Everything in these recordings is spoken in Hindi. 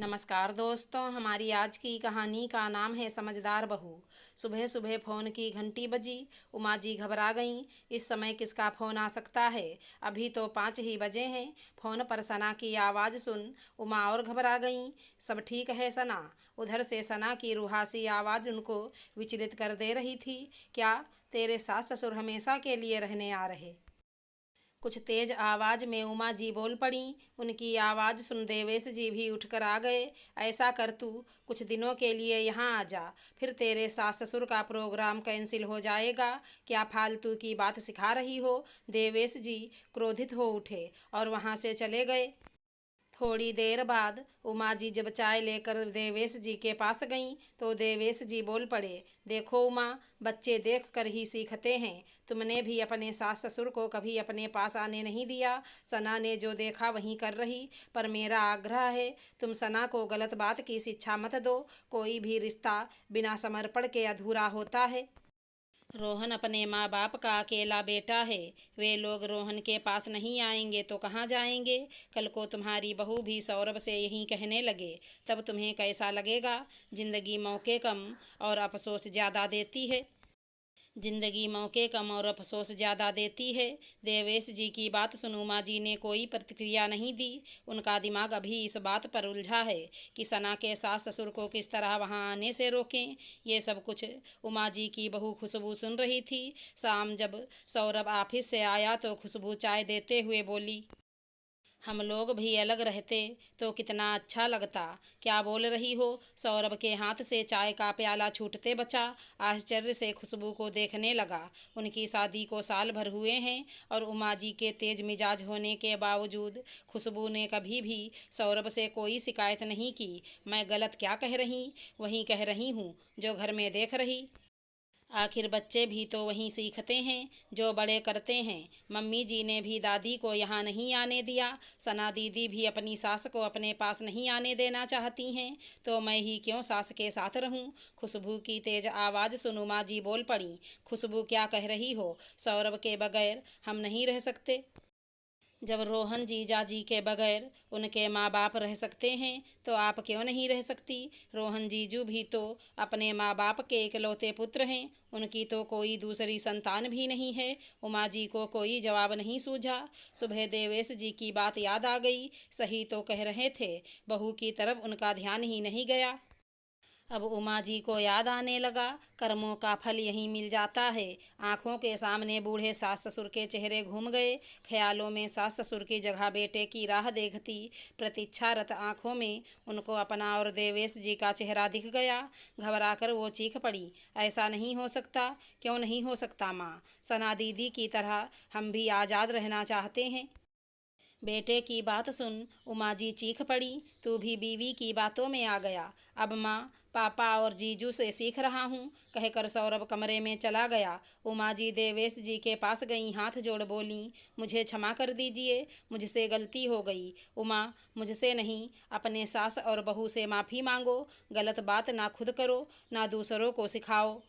नमस्कार दोस्तों, हमारी आज की कहानी का नाम है समझदार बहू। सुबह सुबह फ़ोन की घंटी बजी। उमा जी घबरा गईं। इस समय किसका फ़ोन आ सकता है? अभी तो 5 ही बजे हैं। फ़ोन पर सना की आवाज़ सुन उमा और घबरा गईं। सब ठीक है सना? उधर से सना की रुहासी आवाज़ उनको विचलित कर दे रही थी। क्या तेरे सास ससुर हमेशा के लिए रहने आ रहे? कुछ तेज आवाज में उमा जी बोल पड़ी। उनकी आवाज़ सुन देवेश जी भी उठकर आ गए। ऐसा कर, तू कुछ दिनों के लिए यहाँ आ जा, फिर तेरे सास ससुर का प्रोग्राम कैंसिल हो जाएगा। क्या फालतू की बात सिखा रही हो? देवेश जी क्रोधित हो उठे और वहाँ से चले गए। थोड़ी देर बाद उमा जी जब चाय लेकर देवेश जी के पास गईं तो देवेश जी बोल पड़े, देखो उमा, बच्चे देख कर ही सीखते हैं। तुमने भी अपने सास ससुर को कभी अपने पास आने नहीं दिया। सना ने जो देखा वही कर रही, पर मेरा आग्रह है तुम सना को गलत बात की शिक्षा मत दो। कोई भी रिश्ता बिना समर्पण के अधूरा होता है। रोहन अपने माँ बाप का अकेला बेटा है। वे लोग रोहन के पास नहीं आएंगे तो कहाँ जाएंगे? कल को तुम्हारी बहू भी सौरभ से यही कहने लगे, तब तुम्हें कैसा लगेगा? जिंदगी मौके कम और अफसोस ज़्यादा देती है। जिंदगी मौके कम और अफसोस ज़्यादा देती है। देवेश जी की बात सुन उमा जी ने कोई प्रतिक्रिया नहीं दी। उनका दिमाग अभी इस बात पर उलझा है कि सना के सास ससुर को किस तरह वहां आने से रोकें। ये सब कुछ उमा जी की बहू खुशबू सुन रही थी। शाम जब सौरभ ऑफिस से आया तो खुशबू चाय देते हुए बोली, हम लोग भी अलग रहते तो कितना अच्छा लगता। क्या बोल रही हो? सौरभ के हाथ से चाय का प्याला छूटते बचा। आश्चर्य से खुशबू को देखने लगा। उनकी शादी को साल भर हुए हैं और उमा जी के तेज मिजाज होने के बावजूद खुशबू ने कभी भी सौरभ से कोई शिकायत नहीं की। मैं गलत क्या कह रही? वही कह रही हूँ जो घर में देख रही। आखिर बच्चे भी तो वहीं सीखते हैं जो बड़े करते हैं। मम्मी जी ने भी दादी को यहाँ नहीं आने दिया। सना दीदी भी अपनी सास को अपने पास नहीं आने देना चाहती हैं, तो मैं ही क्यों सास के साथ रहूं? खुशबू की तेज आवाज़ सुन उमा जी बोल पड़ी, खुशबू क्या कह रही हो? सौरभ के बगैर हम नहीं रह सकते। जब रोहन जीजा जी के बगैर उनके माँ बाप रह सकते हैं तो आप क्यों नहीं रह सकती? रोहन जीजू भी तो अपने माँ बाप के इकलौते पुत्र हैं। उनकी तो कोई दूसरी संतान भी नहीं है। उमा जी को कोई जवाब नहीं सूझा। सुबह देवेश जी की बात याद आ गई। सही तो कह रहे थे, बहू की तरफ उनका ध्यान ही नहीं गया। अब उमा जी को याद आने लगा, कर्मों का फल यहीं मिल जाता है। आंखों के सामने बूढ़े सास ससुर के चेहरे घूम गए। ख्यालों में सास ससुर की जगह बेटे की राह देखती प्रतीक्षारत आंखों में उनको अपना और देवेश जी का चेहरा दिख गया। घबरा कर वो चीख पड़ी, ऐसा नहीं हो सकता। क्यों नहीं हो सकता माँ? सना दीदी की तरह हम भी आज़ाद रहना चाहते हैं। बेटे की बात सुन उमा जी चीख पड़ी, तू भी बीवी की बातों में आ गया। अब माँ, पापा और जीजू से सीख रहा हूँ, कहकर सौरभ कमरे में चला गया। उमा जी देवेश जी के पास गई, हाथ जोड़ बोली, मुझे क्षमा कर दीजिए, मुझसे गलती हो गई। उमा, मुझसे नहीं, अपने सास और बहू से माफ़ी मांगो। गलत बात ना खुद करो, ना दूसरों को सिखाओ।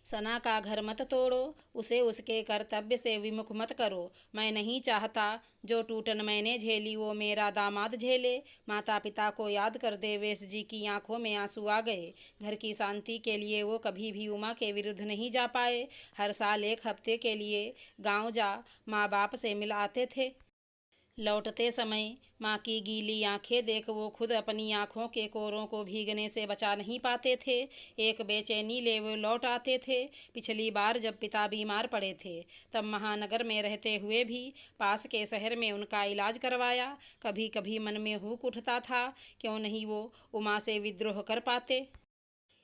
सना का घर मत तोड़ो, उसे उसके कर्तव्य से विमुख मत करो। मैं नहीं चाहता जो टूटन मैंने झेली वो मेरा दामाद झेले। माता पिता को याद कर देवेश जी की आंखों में आंसू आ गए। घर की शांति के लिए वो कभी भी उमा के विरुद्ध नहीं जा पाए। हर साल एक हफ्ते के लिए गांव जा माँ बाप से मिल आते थे। लौटते समय माँ की गीली आंखें देख वो खुद अपनी आंखों के कोरों को भीगने से बचा नहीं पाते थे। एक बेचैनी ले वो लौट आते थे। पिछली बार जब पिता बीमार पड़े थे तब महानगर में रहते हुए भी पास के शहर में उनका इलाज करवाया। कभी कभी मन में हुक उठता था, क्यों नहीं वो उमा से विद्रोह कर पाते।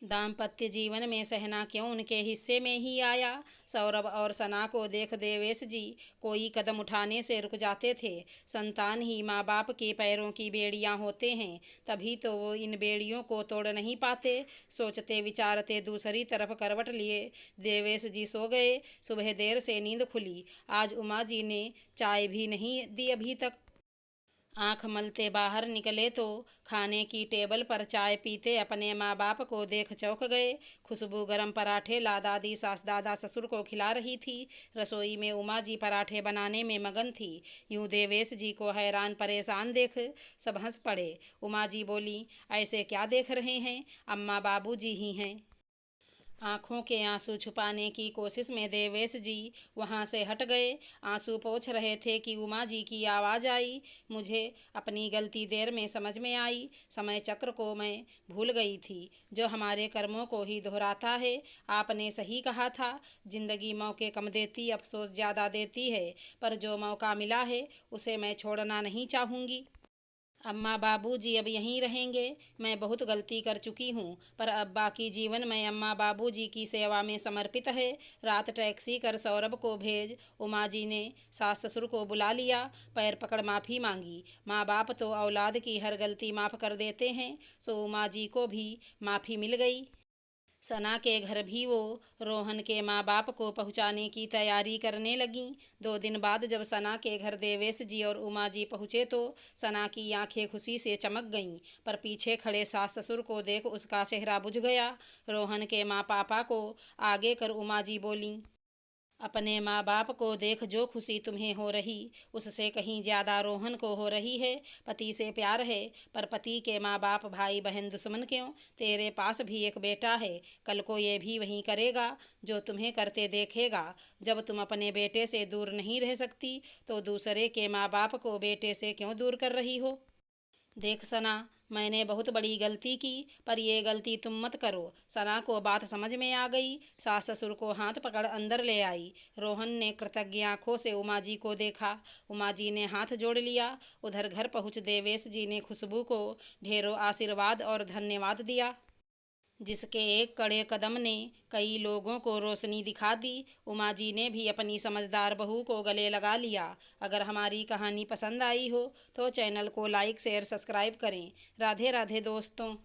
दाम्पत्य जीवन में सहना क्यों उनके हिस्से में ही आया। सौरभ और सना को देख देवेश जी कोई कदम उठाने से रुक जाते थे। संतान ही माँ बाप के पैरों की बेड़ियाँ होते हैं, तभी तो वो इन बेड़ियों को तोड़ नहीं पाते। सोचते विचारते दूसरी तरफ करवट लिए देवेश जी सो गए। सुबह देर से नींद खुली। आज उमा जी ने चाय भी नहीं दी अभी तक। आंख मलते बाहर निकले तो खाने की टेबल पर चाय पीते अपने माँ बाप को देख चौंक गए। खुशबू गरम पराठे ला दादी सास दादा ससुर को खिला रही थी। रसोई में उमा जी पराठे बनाने में मगन थी। यूं देवेश जी को हैरान परेशान देख सब हंस पड़े। उमा जी बोली, ऐसे क्या देख रहे हैं, अम्मा बाबू जी ही हैं। आंखों के आंसू छुपाने की कोशिश में देवेश जी वहां से हट गए। आंसू पोंछ रहे थे कि उमा जी की आवाज़ आई, मुझे अपनी गलती देर में समझ में आई। समय चक्र को मैं भूल गई थी, जो हमारे कर्मों को ही दोहराता है। आपने सही कहा था, जिंदगी मौके कम देती, अफसोस ज़्यादा देती है। पर जो मौका मिला है उसे मैं छोड़ना नहीं चाहूँगी। अम्मा बाबूजी अब यहीं रहेंगे। मैं बहुत गलती कर चुकी हूँ, पर अब बाकी जीवन मैं अम्मा बाबूजी की सेवा में समर्पित है। रात टैक्सी कर सौरभ को भेज उमा जी ने सास ससुर को बुला लिया। पैर पकड़ माफ़ी मांगी। माँ बाप तो औलाद की हर गलती माफ़ कर देते हैं, सो उमा जी को भी माफ़ी मिल गई। सना के घर भी वो रोहन के माँ बाप को पहुँचाने की तैयारी करने लगीं। 2 दिन बाद जब सना के घर देवेश जी और उमा जी पहुँचे तो सना की आंखें खुशी से चमक गईं, पर पीछे खड़े सास ससुर को देख उसका चेहरा बुझ गया। रोहन के माँ पापा को आगे कर उमा जी बोलीं, अपने माँ बाप को देख जो खुशी तुम्हें हो रही, उससे कहीं ज़्यादा रोहन को हो रही है। पति से प्यार है, पर पति के माँ बाप भाई बहन दुश्मन क्यों। तेरे पास भी एक बेटा है, कल को ये भी वही करेगा जो तुम्हें करते देखेगा। जब तुम अपने बेटे से दूर नहीं रह सकती तो दूसरे के माँ बाप को बेटे से क्यों दूर कर रही हो। देख सना, मैंने बहुत बड़ी गलती की, पर यह गलती तुम मत करो। सना को बात समझ में आ गई। सास ससुर को हाथ पकड़ अंदर ले आई। रोहन ने कृतज्ञ आंखों से उमा जी को देखा। उमा जी ने हाथ जोड़ लिया। उधर घर पहुँच देवेश जी ने खुशबू को ढेरों आशीर्वाद और धन्यवाद दिया, जिसके एक कड़े कदम ने कई लोगों को रोशनी दिखा दी। उमा जी ने भी अपनी समझदार बहू को गले लगा लिया। अगर हमारी कहानी पसंद आई हो तो चैनल को लाइक शेयर सब्सक्राइब करें। राधे राधे दोस्तों।